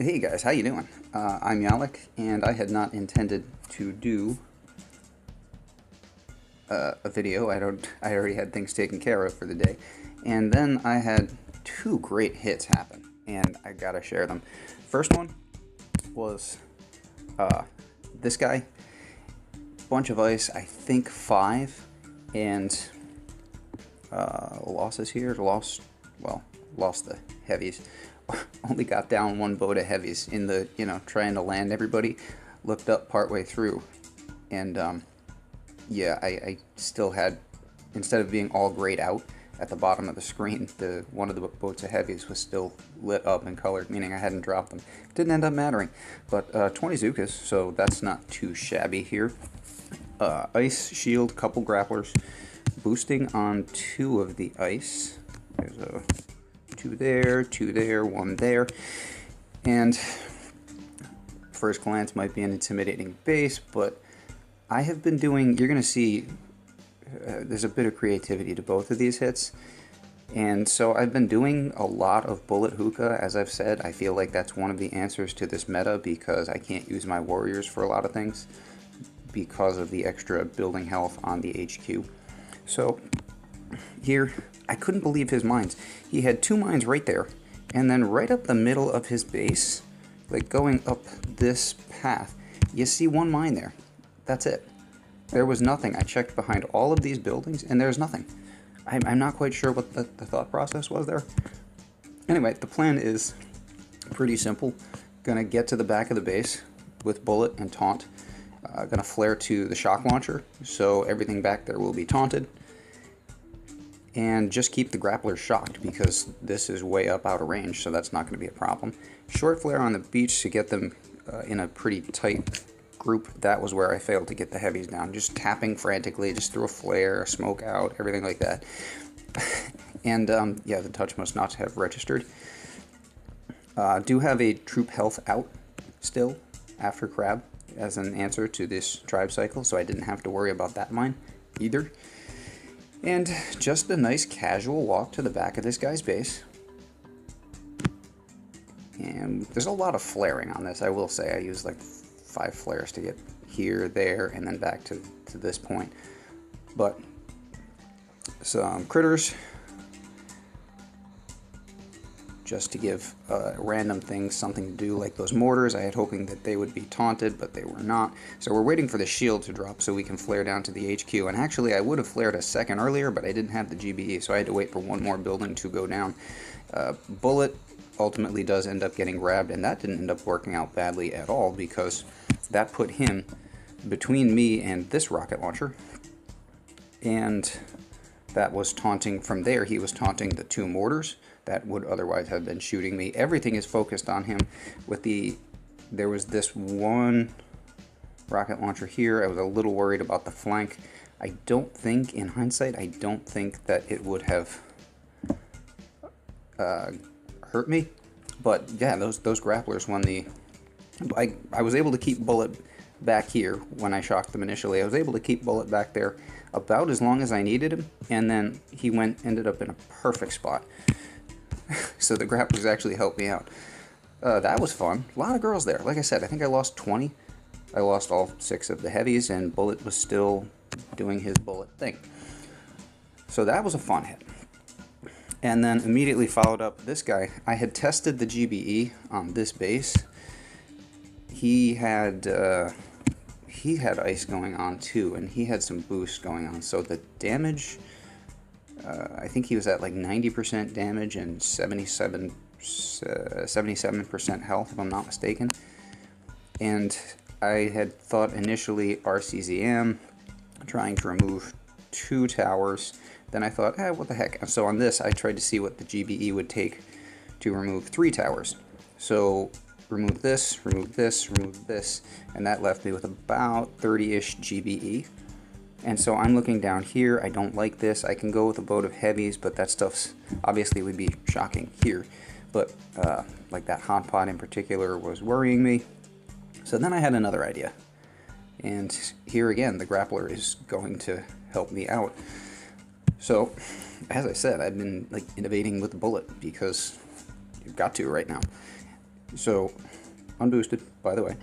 Hey guys, how you doing? I'm Yalik, and I had not intended to do a video. I already had things taken care of for the day, and then I had two great hits happen, and I gotta share them. First one was this guy, bunch of ice, I think 5, and losses here. Lost the heavies. Only got down one boat of heavies in the, trying to land everybody. Looked up partway through, and yeah, I still had, instead of being all grayed out at the bottom of the screen, one of the boats of heavies was still lit up and colored, meaning I hadn't dropped them. Didn't end up mattering, but 20 Zookas, so that's not too shabby here. Ice shield, couple grapplers, boosting on 2 of the ice. There's a 2 there, 1 there, and first glance might be an intimidating base, but I have been doing, you're going to see there's a bit of creativity to both of these hits, and so I've been doing a lot of Bullitt Hooka. As I've said, I feel like that's one of the answers to this meta, because I can't use my warriors for a lot of things because of the extra building health on the HQ. So here, I couldn't believe his mines. He had 2 mines right there, and then right up the middle of his base, like going up this path, you see 1 mine there. That's it. There was nothing. I checked behind all of these buildings, and there's nothing. I'm not quite sure what the thought process was there. Anyway, the plan is pretty simple. Gonna get to the back of the base with Bullitt and taunt. Gonna flare to the shock launcher, so everything back there will be taunted. And just keep the grapplers shocked, because this is way up out of range, so that's not going to be a problem. Short flare on the beach to get them in a pretty tight group. That was where I failed to get the heavies down. Just tapping frantically, just through a flare, smoke out, everything like that. And yeah, the touch must not have registered. Do have a troop health out still after crab as an answer to this tribe cycle, so I didn't have to worry about that mine either. And just a nice casual walk to the back of this guy's base. And there's a lot of flaring on this, I will say. I used like 5 flares to get here, there, and then back to this point. But some critters, just to give random things something to do, like those mortars. I had hoping that they would be taunted, but they were not. So we're waiting for the shield to drop so we can flare down to the HQ. And actually, I would have flared a second earlier, but I didn't have the GBE, so I had to wait for 1 more building to go down. Bullitt ultimately does end up getting grabbed, and that didn't end up working out badly at all, because that put him between me and this rocket launcher. And that was taunting from there. He was taunting the 2 mortars that would otherwise have been shooting me. Everything is focused on him. There was this 1 rocket launcher here. I was a little worried about the flank. I don't think, in hindsight, I don't think that it would have hurt me. But yeah, those grapplers, when I was able to keep Bullitt back here when I shocked them initially. I was able to keep Bullitt back there about as long as I needed him, and then he ended up in a perfect spot. So the grapplers actually helped me out. That was fun. A lot of girls there. Like I said, I think I lost 20. I lost all 6 of the heavies, and Bullitt was still doing his Bullitt thing. So that was a fun hit. And then immediately followed up this guy. I had tested the GBE on this base. He had ice going on too, and he had some boosts going on. So the damage, I think he was at like 90% damage and 77% health, if I'm not mistaken. And I had thought initially HRCZM, trying to remove 2 towers. Then I thought, what the heck. So on this, I tried to see what the GBE would take to remove 3 towers. So remove this, remove this, remove this, and that left me with about 30-ish GBE. And so I'm looking down here. I don't like this. I can go with a boat of heavies, but that stuff's obviously would be shocking here. But like that hot pot in particular was worrying me. So then I had another idea. And here again, the grappler is going to help me out. So, as I said, I've been like innovating with the Bullitt, because you've got to right now. So, unboosted, by the way.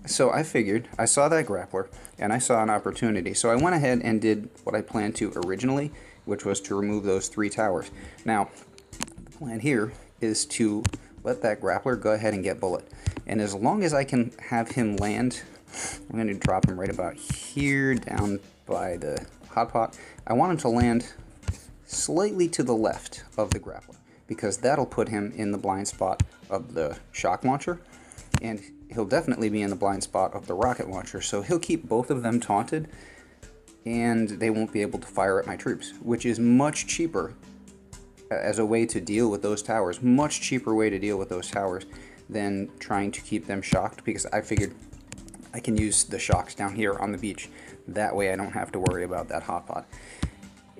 So I figured, I saw that grappler, and I saw an opportunity. So I went ahead and did what I planned to originally, which was to remove those 3 towers. Now, the plan here is to let that grappler go ahead and get Bullitt. And as long as I can have him land, I'm going to drop him right about here, down by the hot pot. I want him to land slightly to the left of the grappler, because that'll put him in the blind spot of the shock launcher, and he'll definitely be in the blind spot of the rocket launcher, so he'll keep both of them taunted, and they won't be able to fire at my troops, which is much cheaper as a way to deal with those towers, much cheaper way to deal with those towers than trying to keep them shocked, because I figured I can use the shocks down here on the beach. That way I don't have to worry about that hot pot.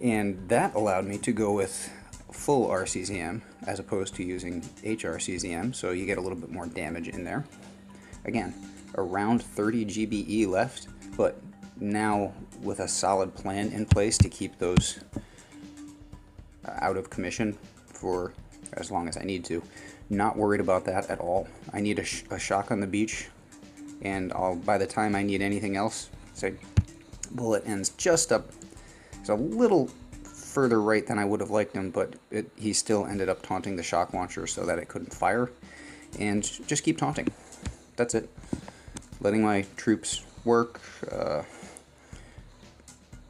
And that allowed me to go with full RCZM as opposed to using HRCZM, so you get a little bit more damage in there. Again, around 30 GBE left, but now with a solid plan in place to keep those out of commission for as long as I need to. Not worried about that at all. I need a shock on the beach, and by the time I need anything else, say Bullitt ends just up. It's a little further right than I would have liked him, but he still ended up taunting the shock launcher so that it couldn't fire, and just keep taunting. That's it. Letting my troops work,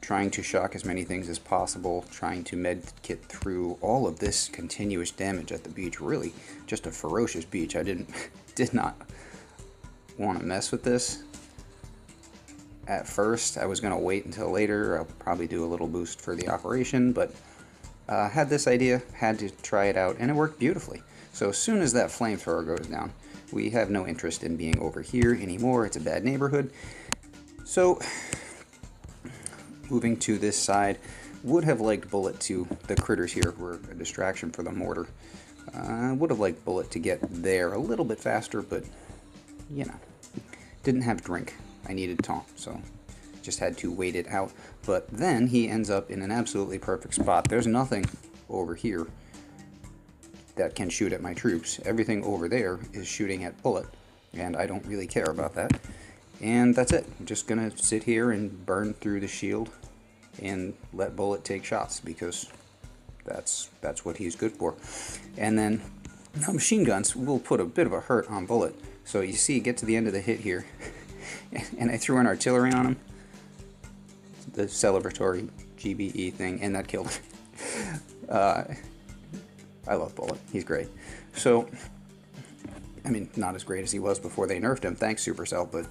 trying to shock as many things as possible, trying to med kit through all of this continuous damage at the beach. Really just a ferocious beach. I did not want to mess with this at first. I was going to wait until later. I'll probably do a little boost for the operation, but had this idea, had to try it out, and it worked beautifully. So as soon as that flamethrower goes down, we have no interest in being over here anymore. It's a bad neighborhood. So moving to this side, would have liked Bullitt to, the critters here were a distraction for the mortar. Would have liked Bullitt to get there a little bit faster, but you know, didn't have drink. I needed taunt, so just had to wait it out. But then he ends up in an absolutely perfect spot. There's nothing over here that can shoot at my troops. Everything over there is shooting at Bullitt, and I don't really care about that. And that's it. I'm just gonna sit here and burn through the shield and let Bullitt take shots, because that's what he's good for. And then now machine guns will put a bit of a hurt on Bullitt. So you see, get to the end of the hit here, and I threw an artillery on him, the celebratory GBE thing, and that killed him. I love Bullitt. He's great. So, I mean, not as great as he was before they nerfed him, thanks Supercell, but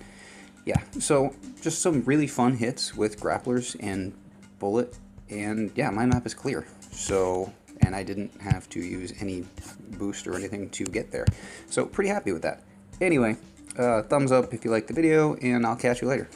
yeah. So, just some really fun hits with grapplers and Bullitt, and yeah, my map is clear. So, and I didn't have to use any boost or anything to get there. So, pretty happy with that. Anyway, thumbs up if you liked the video, and I'll catch you later.